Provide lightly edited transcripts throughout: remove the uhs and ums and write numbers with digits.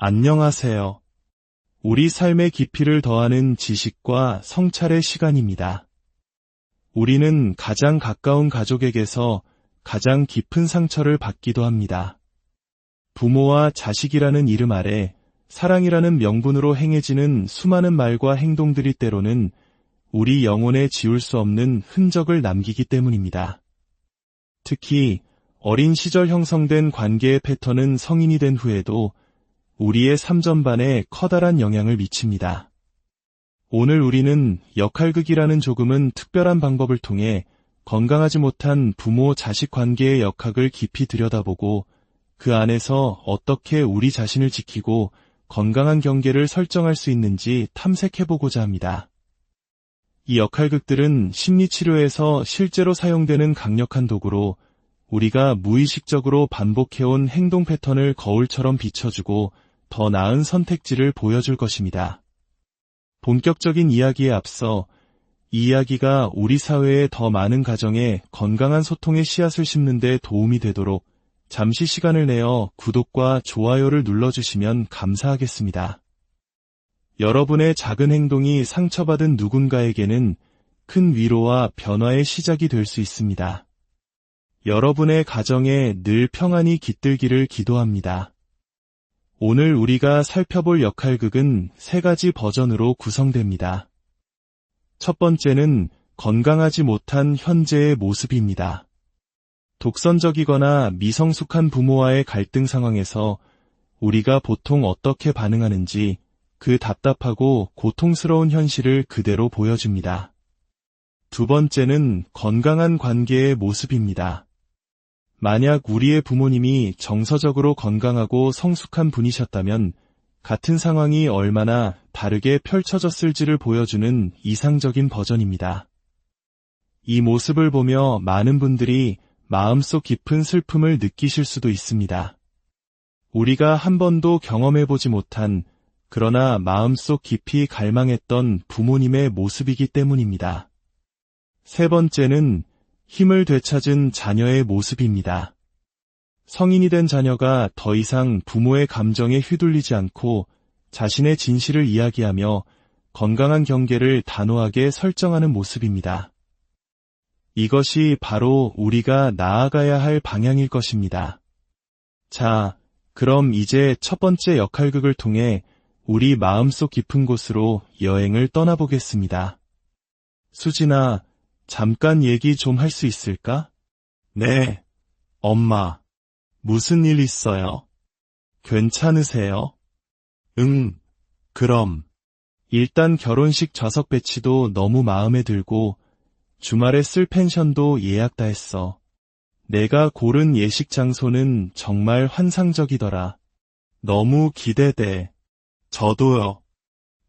안녕하세요. 우리 삶의 깊이를 더하는 지식과 성찰의 시간입니다. 우리는 가장 가까운 가족에게서 가장 깊은 상처를 받기도 합니다. 부모와 자식이라는 이름 아래 사랑이라는 명분으로 행해지는 수많은 말과 행동들이 때로는 우리 영혼에 지울 수 없는 흔적을 남기기 때문입니다. 특히 어린 시절 형성된 관계의 패턴은 성인이 된 후에도 우리의 삶 전반에 커다란 영향을 미칩니다. 오늘 우리는 역할극이라는 조금은 특별한 방법을 통해 건강하지 못한 부모-자식 관계의 역학을 깊이 들여다보고 그 안에서 어떻게 우리 자신을 지키고 건강한 경계를 설정할 수 있는지 탐색해보고자 합니다. 이 역할극들은 심리치료에서 실제로 사용되는 강력한 도구로 우리가 무의식적으로 반복해온 행동 패턴을 거울처럼 비춰주고 더 나은 선택지를 보여줄 것입니다. 본격적인 이야기에 앞서 이 이야기가 우리 사회의 더 많은 가정에 건강한 소통의 씨앗을 심는 데 도움이 되도록 잠시 시간을 내어 구독과 좋아요를 눌러주시면 감사하겠습니다. 여러분의 작은 행동이 상처받은 누군가에게는 큰 위로와 변화의 시작이 될 수 있습니다. 여러분의 가정에 늘 평안이 깃들기를 기도합니다. 오늘 우리가 살펴볼 역할극은 3가지 버전으로 구성됩니다. 첫 번째는 건강하지 못한 현재의 모습입니다. 독선적이거나 미성숙한 부모와의 갈등 상황에서 우리가 보통 어떻게 반응하는지 그 답답하고 고통스러운 현실을 그대로 보여줍니다. 두 번째는 건강한 관계의 모습입니다. 만약 우리의 부모님이 정서적으로 건강하고 성숙한 분이셨다면 같은 상황이 얼마나 다르게 펼쳐졌을지를 보여주는 이상적인 버전입니다. 이 모습을 보며 많은 분들이 마음속 깊은 슬픔을 느끼실 수도 있습니다. 우리가 한 번도 경험해보지 못한 그러나 마음속 깊이 갈망했던 부모님의 모습이기 때문입니다. 세 번째는 힘을 되찾은 자녀의 모습입니다. 성인이 된 자녀가 더 이상 부모의 감정에 휘둘리지 않고 자신의 진실을 이야기하며 건강한 경계를 단호하게 설정하는 모습입니다. 이것이 바로 우리가 나아가야 할 방향일 것입니다. 자, 그럼 이제 첫 번째 역할극을 통해 우리 마음속 깊은 곳으로 여행을 떠나보겠습니다. 수진아, 잠깐 얘기 좀 할 수 있을까? 네, 엄마. 무슨 일 있어요? 괜찮으세요? 그럼. 일단 결혼식 좌석 배치도 너무 마음에 들고 주말에 쓸 펜션도 예약 다 했어. 내가 고른 예식 장소는 정말 환상적이더라. 너무 기대돼. 저도요.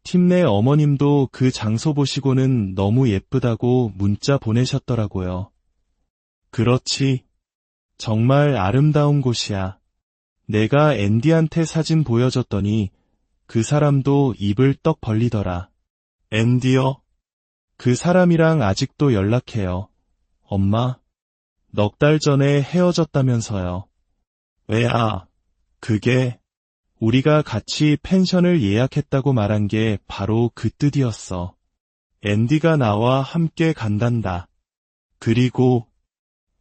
팀 내 어머님도 그 장소 보시고는 너무 예쁘다고 문자 보내셨더라고요. 그렇지. 정말 아름다운 곳이야. 내가 앤디한테 사진 보여줬더니 그 사람도 입을 떡 벌리더라. 앤디요? 그 사람이랑 아직도 연락해요. 엄마, 넉 달 전에 헤어졌다면서요. 왜야? 그게 우리가 같이 펜션을 예약했다고 말한 게 바로 그 뜻이었어. 앤디가 나와 함께 간단다. 그리고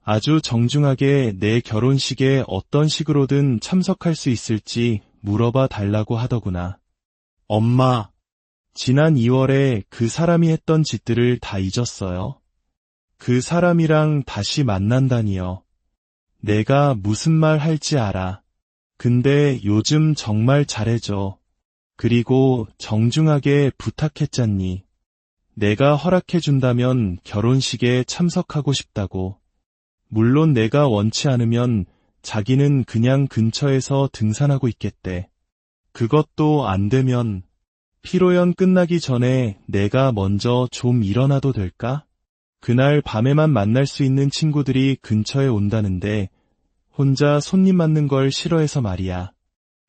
아주 정중하게 내 결혼식에 어떤 식으로든 참석할 수 있을지 물어봐 달라고 하더구나. 엄마, 지난 2월에 그 사람이 했던 짓들을 다 잊었어요. 그 사람이랑 다시 만난다니요. 내가 무슨 말 할지 알아. 근데 요즘 정말 잘해줘. 그리고 정중하게 부탁했잖니. 내가 허락해준다면 결혼식에 참석하고 싶다고. 물론 내가 원치 않으면 자기는 그냥 근처에서 등산하고 있겠대. 그것도 안 되면 피로연 끝나기 전에 내가 먼저 좀 일어나도 될까? 그날 밤에만 만날 수 있는 친구들이 근처에 온다는데 혼자 손님 맞는 걸 싫어해서 말이야.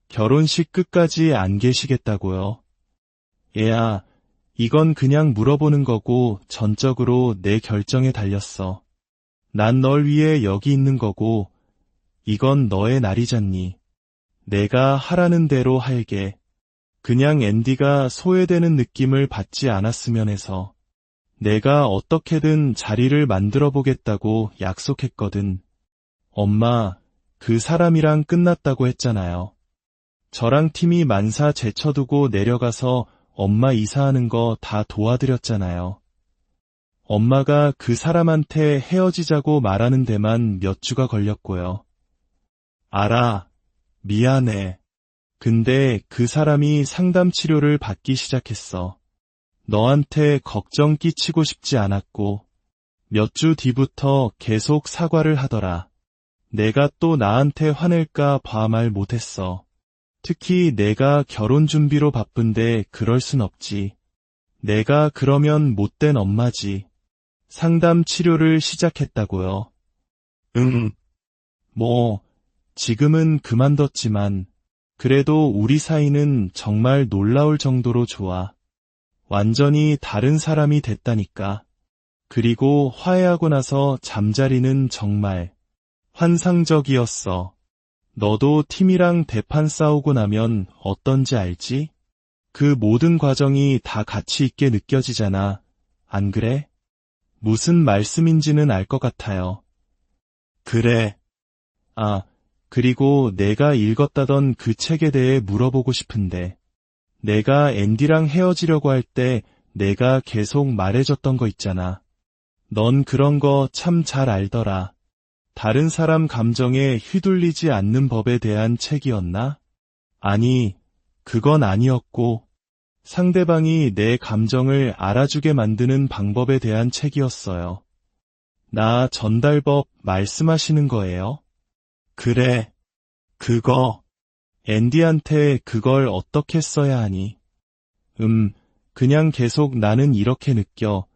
결혼식 끝까지 안 계시겠다고요. 얘야, 이건 그냥 물어보는 거고 전적으로 내 결정에 달렸어. 난 널 위해 여기 있는 거고 이건 너의 날이잖니. 내가 하라는 대로 할게. 그냥 앤디가 소외되는 느낌을 받지 않았으면 해서. 내가 어떻게든 자리를 만들어 보겠다고 약속했거든. 엄마, 그 사람이랑 끝났다고 했잖아요. 저랑 팀이 만사 제쳐두고 내려가서 엄마 이사하는 거 다 도와드렸잖아요. 엄마가 그 사람한테 헤어지자고 말하는 데만 몇 주가 걸렸고요. 알아. 미안해. 근데 그 사람이 상담 치료를 받기 시작했어. 너한테 걱정 끼치고 싶지 않았고, 몇 주 뒤부터 계속 사과를 하더라. 내가 또 나한테 화낼까 봐 말 못했어. 특히 내가 결혼 준비로 바쁜데 그럴 순 없지. 내가 그러면 못된 엄마지. 상담 치료를 시작했다고요. 뭐, 지금은 그만뒀지만, 그래도 우리 사이는 정말 놀라울 정도로 좋아. 완전히 다른 사람이 됐다니까. 그리고 화해하고 나서 잠자리는 정말 환상적이었어. 너도 팀이랑 대판 싸우고 나면 어떤지 알지? 그 모든 과정이 다 가치 있게 느껴지잖아. 안 그래? 무슨 말씀인지는 알 것 같아요. 그래. 아, 그리고 내가 읽었다던 그 책에 대해 물어보고 싶은데, 내가 앤디랑 헤어지려고 할 때 내가 계속 말해줬던 거 있잖아. 넌 그런 거 참 잘 알더라. 다른 사람 감정에 휘둘리지 않는 법에 대한 책이었나? 아니, 그건 아니었고, 상대방이 내 감정을 알아주게 만드는 방법에 대한 책이었어요. 나 전달법 말씀하시는 거예요? 그래, 그거. 앤디한테 그걸 어떻게 써야 하니? 그냥 계속 나는 이렇게 느껴,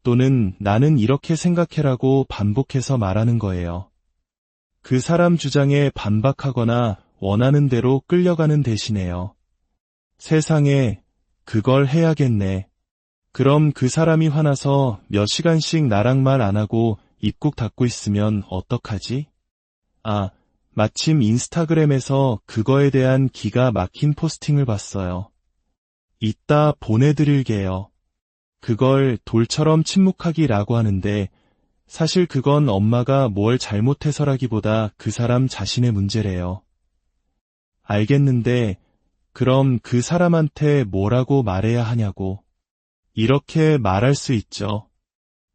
또는 나는 이렇게 생각해라고 반복해서 말하는 거예요. 그 사람 주장에 반박하거나 원하는 대로 끌려가는 대신에요. 세상에, 그걸 해야겠네. 그럼 그 사람이 화나서 몇 시간씩 나랑 말 안 하고 입국 닫고 있으면 어떡하지? 아, 마침 인스타그램에서 그거에 대한 기가 막힌 포스팅을 봤어요. 이따 보내드릴게요. 그걸 돌처럼 침묵하기라고 하는데 사실 그건 엄마가 뭘 잘못해서라기보다 그 사람 자신의 문제래요. 알겠는데 그럼 그 사람한테 뭐라고 말해야 하냐고. 이렇게 말할 수 있죠.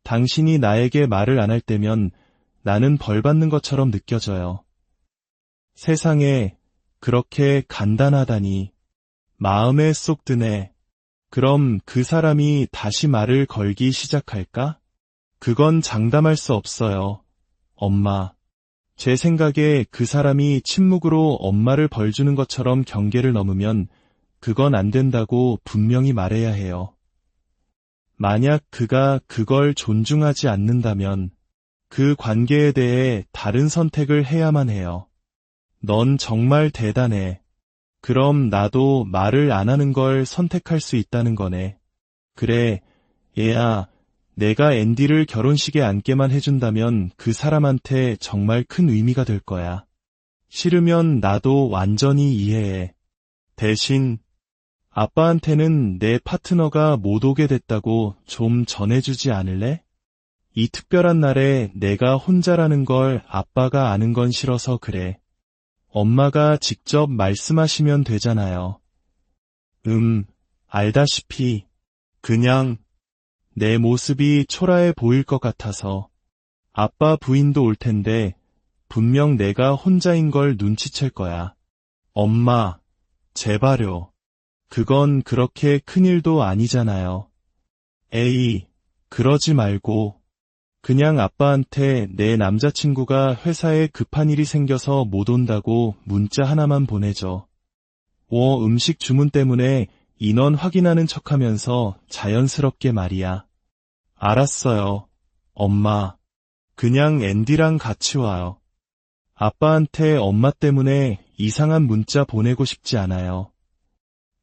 당신이 나에게 말을 안 할 때면 나는 벌 받는 것처럼 느껴져요. 세상에 그렇게 간단하다니. 마음에 쏙 드네. 그럼 그 사람이 다시 말을 걸기 시작할까? 그건 장담할 수 없어요. 엄마. 제 생각에 그 사람이 침묵으로 엄마를 벌주는 것처럼 경계를 넘으면 그건 안 된다고 분명히 말해야 해요. 만약 그가 그걸 존중하지 않는다면 그 관계에 대해 다른 선택을 해야만 해요. 넌 정말 대단해. 그럼 나도 말을 안 하는 걸 선택할 수 있다는 거네. 그래, 얘야, 내가 앤디를 결혼식에 앉게만 해준다면 그 사람한테 정말 큰 의미가 될 거야. 싫으면 나도 완전히 이해해. 대신 아빠한테는 내 파트너가 못 오게 됐다고 좀 전해주지 않을래? 이 특별한 날에 내가 혼자라는 걸 아빠가 아는 건 싫어서 그래. 엄마가 직접 말씀하시면 되잖아요. 알다시피 그냥 내 모습이 초라해 보일 것 같아서. 아빠 부인도 올 텐데 분명 내가 혼자인 걸 눈치챌 거야. 엄마, 제발요. 그건 그렇게 큰일도 아니잖아요. 에이, 그러지 말고. 그냥 아빠한테 내 남자친구가 회사에 급한 일이 생겨서 못 온다고 문자 하나만 보내줘. 음식 주문 때문에 인원 확인하는 척하면서 자연스럽게 말이야. 알았어요, 엄마. 그냥 앤디랑 같이 와요. 아빠한테 엄마 때문에 이상한 문자 보내고 싶지 않아요.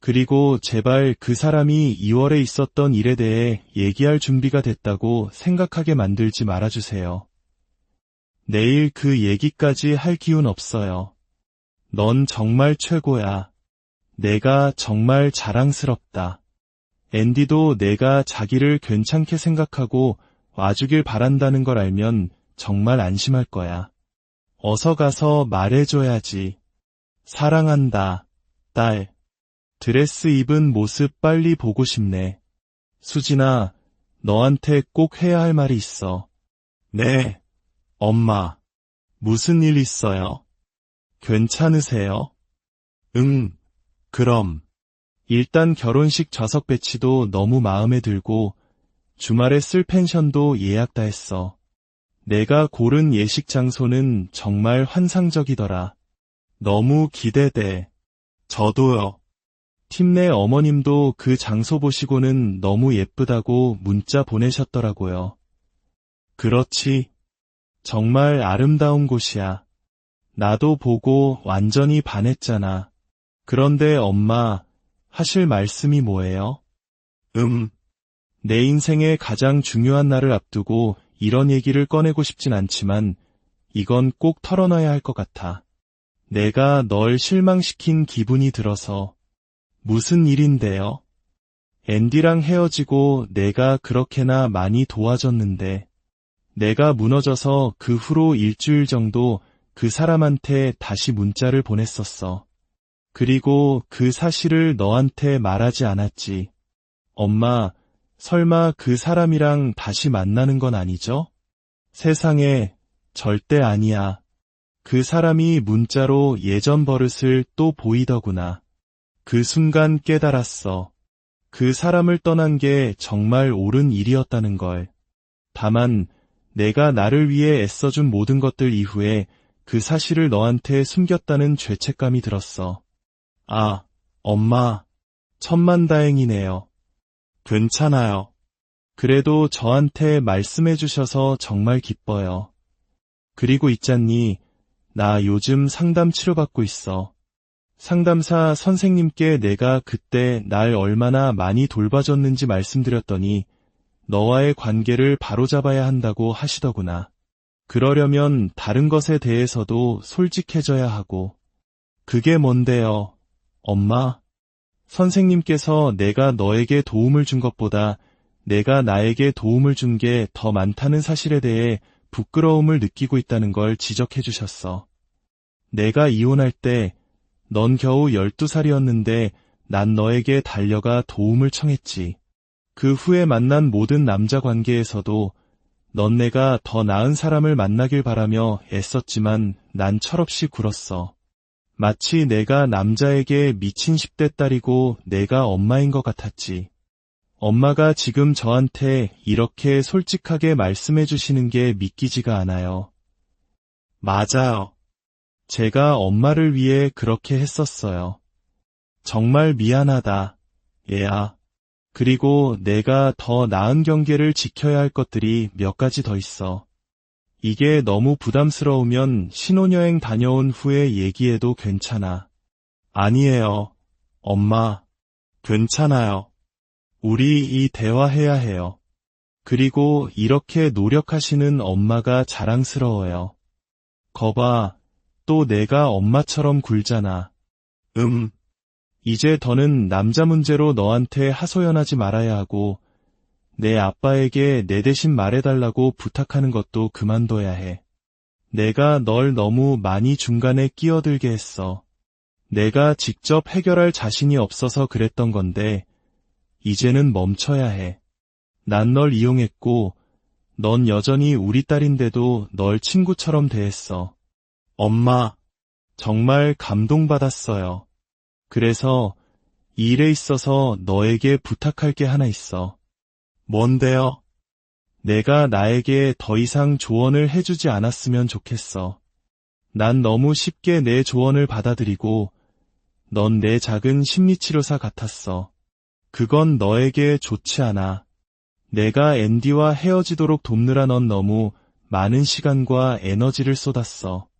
그리고 제발 그 사람이 2월에 있었던 일에 대해 얘기할 준비가 됐다고 생각하게 만들지 말아주세요. 내일 그 얘기까지 할 기운 없어요. 넌 정말 최고야. 내가 정말 자랑스럽다. 앤디도 내가 자기를 괜찮게 생각하고 와주길 바란다는 걸 알면 정말 안심할 거야. 어서 가서 말해줘야지. 사랑한다, 딸. 드레스 입은 모습 빨리 보고 싶네. 수진아, 너한테 꼭 해야 할 말이 있어. 네, 엄마. 무슨 일 있어요? 괜찮으세요? 응, 그럼. 일단 결혼식 좌석 배치도 너무 마음에 들고 주말에 쓸 펜션도 예약 다 했어. 내가 고른 예식 장소는 정말 환상적이더라. 너무 기대돼. 저도요. 팀 내 어머님도 그 장소 보시고는 너무 예쁘다고 문자 보내셨더라고요. 그렇지. 정말 아름다운 곳이야. 나도 보고 완전히 반했잖아. 그런데 엄마, 하실 말씀이 뭐예요? 내 인생의 가장 중요한 날을 앞두고 이런 얘기를 꺼내고 싶진 않지만 이건 꼭 털어놔야 할 것 같아. 내가 널 실망시킨 기분이 들어서. 무슨 일인데요? 앤디랑 헤어지고 내가 그렇게나 많이 도와줬는데 내가 무너져서 그 후로 일주일 정도 그 사람한테 다시 문자를 보냈었어. 그리고 그 사실을 너한테 말하지 않았지. 엄마, 설마 그 사람이랑 다시 만나는 건 아니죠? 세상에, 절대 아니야. 그 사람이 문자로 예전 버릇을 또 보이더구나. 그 순간 깨달았어. 그 사람을 떠난 게 정말 옳은 일이었다는 걸. 다만 내가 나를 위해 애써준 모든 것들 이후에 그 사실을 너한테 숨겼다는 죄책감이 들었어. 아, 엄마, 천만다행이네요. 괜찮아요. 그래도 저한테 말씀해 주셔서 정말 기뻐요. 그리고 있잖니, 나 요즘 상담 치료받고 있어. 상담사 선생님께 내가 그때 날 얼마나 많이 돌봐줬는지 말씀드렸더니 너와의 관계를 바로잡아야 한다고 하시더구나. 그러려면 다른 것에 대해서도 솔직해져야 하고. 그게 뭔데요, 엄마? 선생님께서 내가 너에게 도움을 준 것보다 내가 나에게 도움을 준 게 더 많다는 사실에 대해 부끄러움을 느끼고 있다는 걸 지적해 주셨어. 내가 이혼할 때 넌 겨우 12살이었는데 난 너에게 달려가 도움을 청했지. 그 후에 만난 모든 남자 관계에서도 넌 내가 더 나은 사람을 만나길 바라며 애썼지만 난 철없이 굴었어. 마치 내가 남자에게 미친 10대 딸이고 내가 엄마인 것 같았지. 엄마가 지금 저한테 이렇게 솔직하게 말씀해 주시는 게 믿기지가 않아요. 맞아요. 제가 엄마를 위해 그렇게 했었어요. 정말 미안하다, 얘야. 그리고 내가 더 나은 경계를 지켜야 할 것들이 몇 가지 더 있어. 이게 너무 부담스러우면 신혼여행 다녀온 후에 얘기해도 괜찮아. 아니에요, 엄마. 괜찮아요. 우리 이 대화해야 해요. 그리고 이렇게 노력하시는 엄마가 자랑스러워요. 거봐, 또 내가 엄마처럼 굴잖아. 이제 더는 남자 문제로 너한테 하소연하지 말아야 하고 내 아빠에게 내 대신 말해달라고 부탁하는 것도 그만둬야 해. 내가 널 너무 많이 중간에 끼어들게 했어. 내가 직접 해결할 자신이 없어서 그랬던 건데 이제는 멈춰야 해. 난 널 이용했고 넌 여전히 우리 딸인데도 널 친구처럼 대했어. 엄마, 정말 감동받았어요. 그래서 이 일에 있어서 너에게 부탁할 게 하나 있어. 뭔데요? 내가 나에게 더 이상 조언을 해주지 않았으면 좋겠어. 난 너무 쉽게 내 조언을 받아들이고 넌 내 작은 심리치료사 같았어. 그건 너에게 좋지 않아. 내가 앤디와 헤어지도록 돕느라 넌 너무 많은 시간과 에너지를 쏟았어.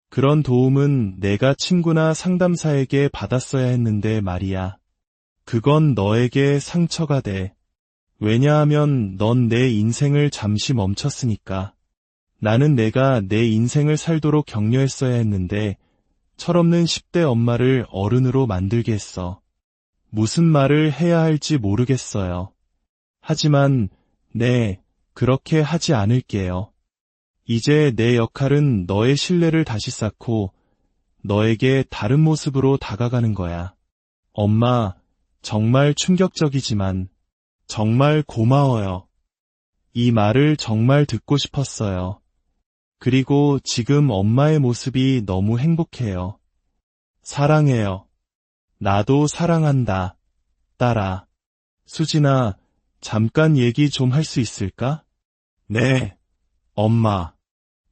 그런 도움은 내가 친구나 상담사에게 받았어야 했는데 말이야. 그건 너에게 상처가 돼. 왜냐하면 넌 내 인생을 잠시 멈췄으니까. 나는 내가 내 인생을 살도록 격려했어야 했는데 철없는 10대 엄마를 어른으로 만들게 했어. 무슨 말을 해야 할지 모르겠어요. 하지만, 네, 그렇게 하지 않을게요. 이제 내 역할은 너의 신뢰를 다시 쌓고 너에게 다른 모습으로 다가가는 거야. 엄마, 정말 충격적이지만 정말 고마워요. 이 말을 정말 듣고 싶었어요. 그리고 지금 엄마의 모습이 너무 행복해요. 사랑해요. 나도 사랑한다. 딸아. 수진아, 잠깐 얘기 좀 할 수 있을까? 네, 엄마.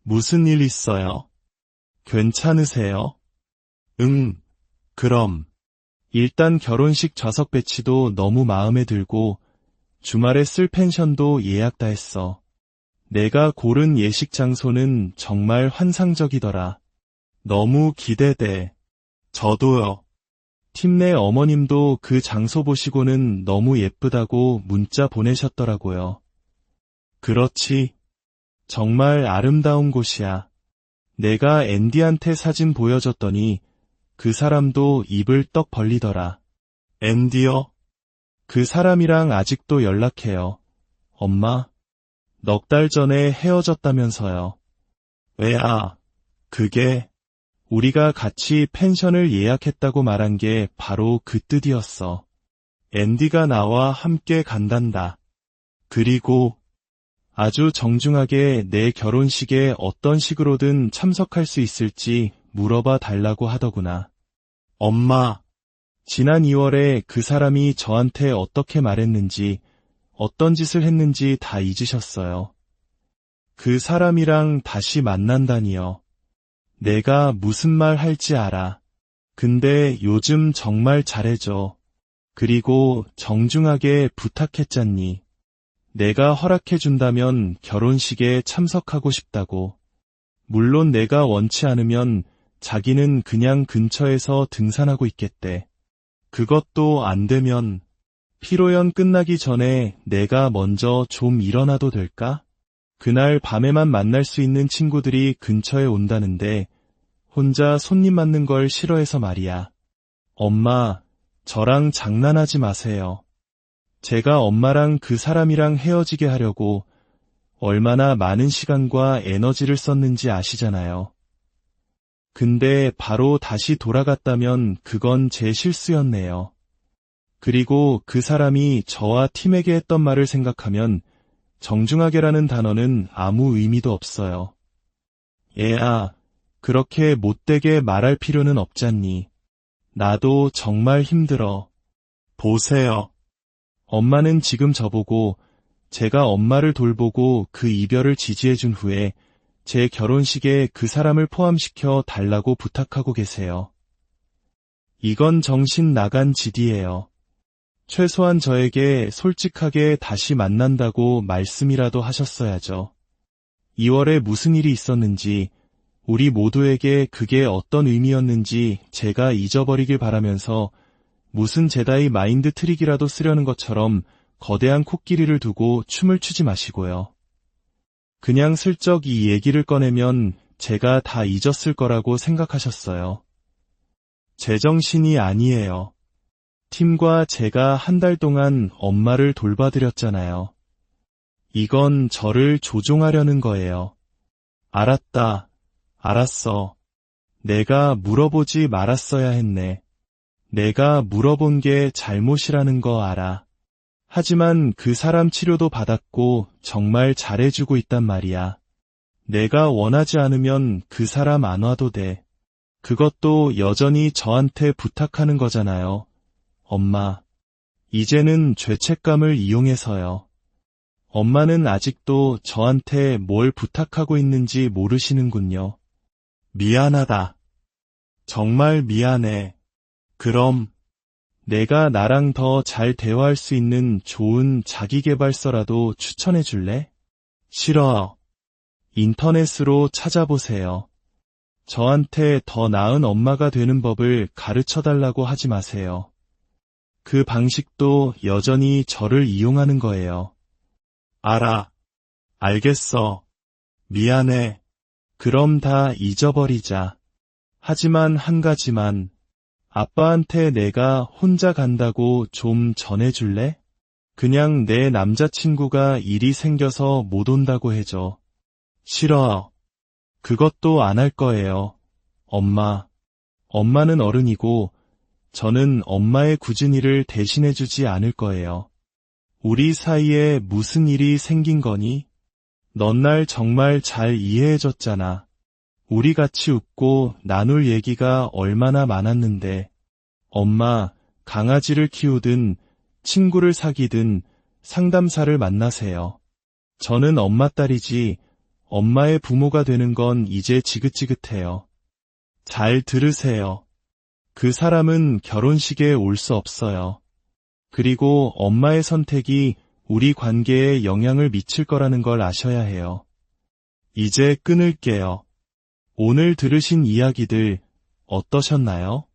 무슨 일 있어요? 괜찮으세요? 응, 그럼. 일단 결혼식 좌석 배치도 너무 마음에 들고 주말에 쓸 펜션도 예약 다 했어. 내가 고른 예식 장소는 정말 환상적이더라. 너무 기대돼. 저도요. 팀 내 어머님도 그 장소 보시고는 너무 예쁘다고 문자 보내셨더라고요. 그렇지. 정말 아름다운 곳이야. 내가 앤디한테 사진 보여줬더니 그 사람도 입을 떡 벌리더라. 앤디요? 그 사람이랑 아직도 연락해요. 엄마, 넉 달 전에 헤어졌다면서요. 왜야? 그게 우리가 같이 펜션을 예약했다고 말한 게 바로 그 뜻이었어. 앤디가 나와 함께 간단다. 그리고 아주 정중하게 내 결혼식에 어떤 식으로든 참석할 수 있을지 물어봐 달라고 하더구나. 엄마, 지난 2월에 그 사람이 저한테 어떻게 말했는지, 어떤 짓을 했는지 다 잊으셨어요. 그 사람이랑 다시 만난다니요. 내가 무슨 말 할지 알아. 근데 요즘 정말 잘해줘. 그리고 정중하게 부탁했잖니. 내가 허락해준다면 결혼식에 참석하고 싶다고. 물론 내가 원치 않으면 자기는 그냥 근처에서 등산하고 있겠대. 그것도 안 되면 피로연 끝나기 전에 내가 먼저 좀 일어나도 될까? 그날 밤에만 만날 수 있는 친구들이 근처에 온다는데 혼자 손님 맞는 걸 싫어해서 말이야. 엄마, 저랑 장난하지 마세요. 제가 엄마랑 그 사람이랑 헤어지게 하려고 얼마나 많은 시간과 에너지를 썼는지 아시잖아요. 근데 바로 다시 돌아갔다면 그건 제 실수였네요. 그리고 그 사람이 저와 팀에게 했던 말을 생각하면 정중하게라는 단어는 아무 의미도 없어요. 얘야, 그렇게 못되게 말할 필요는 없잖니. 나도 정말 힘들어. 보세요. 엄마는 지금 저보고 제가 엄마를 돌보고 그 이별을 지지해준 후에 제 결혼식에 그 사람을 포함시켜 달라고 부탁하고 계세요. 이건 정신 나간 짓이에요. 최소한 저에게 솔직하게 다시 만난다고 말씀이라도 하셨어야죠. 2월에 무슨 일이 있었는지, 우리 모두에게 그게 어떤 의미였는지 제가 잊어버리길 바라면서 무슨 제다이 마인드 트릭이라도 쓰려는 것처럼 거대한 코끼리를 두고 춤을 추지 마시고요. 그냥 슬쩍 이 얘기를 꺼내면 제가 다 잊었을 거라고 생각하셨어요. 제정신이 아니에요. 팀과 제가 한 달 동안 엄마를 돌봐드렸잖아요. 이건 저를 조종하려는 거예요. 알았다. 알았어. 내가 물어보지 말았어야 했네. 내가 물어본 게 잘못이라는 거 알아. 하지만 그 사람 치료도 받았고 정말 잘해주고 있단 말이야. 내가 원하지 않으면 그 사람 안 와도 돼. 그것도 여전히 저한테 부탁하는 거잖아요. 엄마, 이제는 죄책감을 이용해서요. 엄마는 아직도 저한테 뭘 부탁하고 있는지 모르시는군요. 미안하다. 정말 미안해. 그럼 내가 나랑 더 잘 대화할 수 있는 좋은 자기계발서라도 추천해 줄래? 싫어. 인터넷으로 찾아보세요. 저한테 더 나은 엄마가 되는 법을 가르쳐 달라고 하지 마세요. 그 방식도 여전히 저를 이용하는 거예요. 알아. 알겠어. 미안해. 그럼 다 잊어버리자. 하지만 한 가지만, 아빠한테 내가 혼자 간다고 좀 전해줄래? 그냥 내 남자친구가 일이 생겨서 못 온다고 해줘. 싫어. 그것도 안 할 거예요. 엄마는 어른이고, 저는 엄마의 굳은 일을 대신해주지 않을 거예요. 우리 사이에 무슨 일이 생긴 거니? 넌 날 정말 잘 이해해줬잖아. 우리 같이 웃고 나눌 얘기가 얼마나 많았는데. 엄마, 강아지를 키우든 친구를 사귀든 상담사를 만나세요. 저는 엄마 딸이지 엄마의 부모가 되는 건 이제 지긋지긋해요. 잘 들으세요. 그 사람은 결혼식에 올 수 없어요. 그리고 엄마의 선택이 우리 관계에 영향을 미칠 거라는 걸 아셔야 해요. 이제 끊을게요. 오늘 들으신 이야기들 어떠셨나요?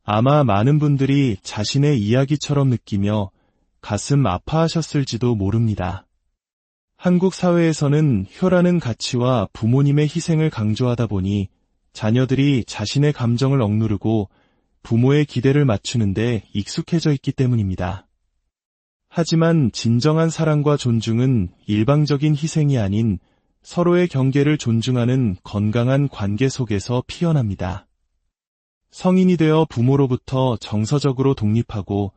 아마 많은 분들이 자신의 이야기처럼 느끼며 가슴 아파하셨을지도 모릅니다. 한국 사회에서는 효라는 가치와 부모님의 희생을 강조하다 보니 자녀들이 자신의 감정을 억누르고 부모의 기대를 맞추는데 익숙해져 있기 때문입니다. 하지만 진정한 사랑과 존중은 일방적인 희생이 아닌 서로의 경계를 존중하는 건강한 관계 속에서 피어납니다. 성인이 되어 부모로부터 정서적으로 독립하고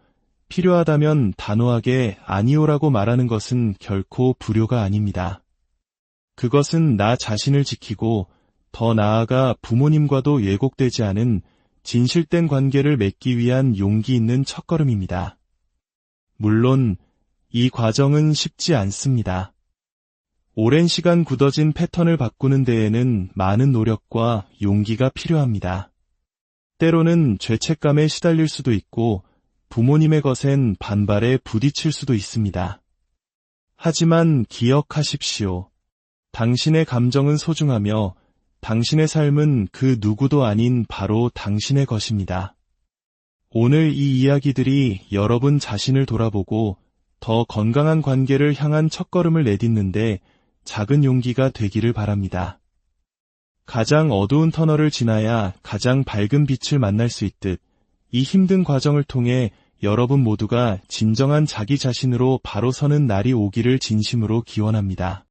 필요하다면 단호하게 아니오라고 말하는 것은 결코 불효가 아닙니다. 그것은 나 자신을 지키고 더 나아가 부모님과도 왜곡되지 않은 진실된 관계를 맺기 위한 용기 있는 첫걸음입니다. 물론 이 과정은 쉽지 않습니다. 오랜 시간 굳어진 패턴을 바꾸는 데에는 많은 노력과 용기가 필요합니다. 때로는 죄책감에 시달릴 수도 있고 부모님의 것엔 반발에 부딪힐 수도 있습니다. 하지만 기억하십시오. 당신의 감정은 소중하며 당신의 삶은 그 누구도 아닌 바로 당신의 것입니다. 오늘 이 이야기들이 여러분 자신을 돌아보고 더 건강한 관계를 향한 첫걸음을 내딛는데 작은 용기가 되기를 바랍니다. 가장 어두운 터널을 지나야 가장 밝은 빛을 만날 수 있듯 이 힘든 과정을 통해 여러분 모두가 진정한 자기 자신으로 바로 서는 날이 오기를 진심으로 기원합니다.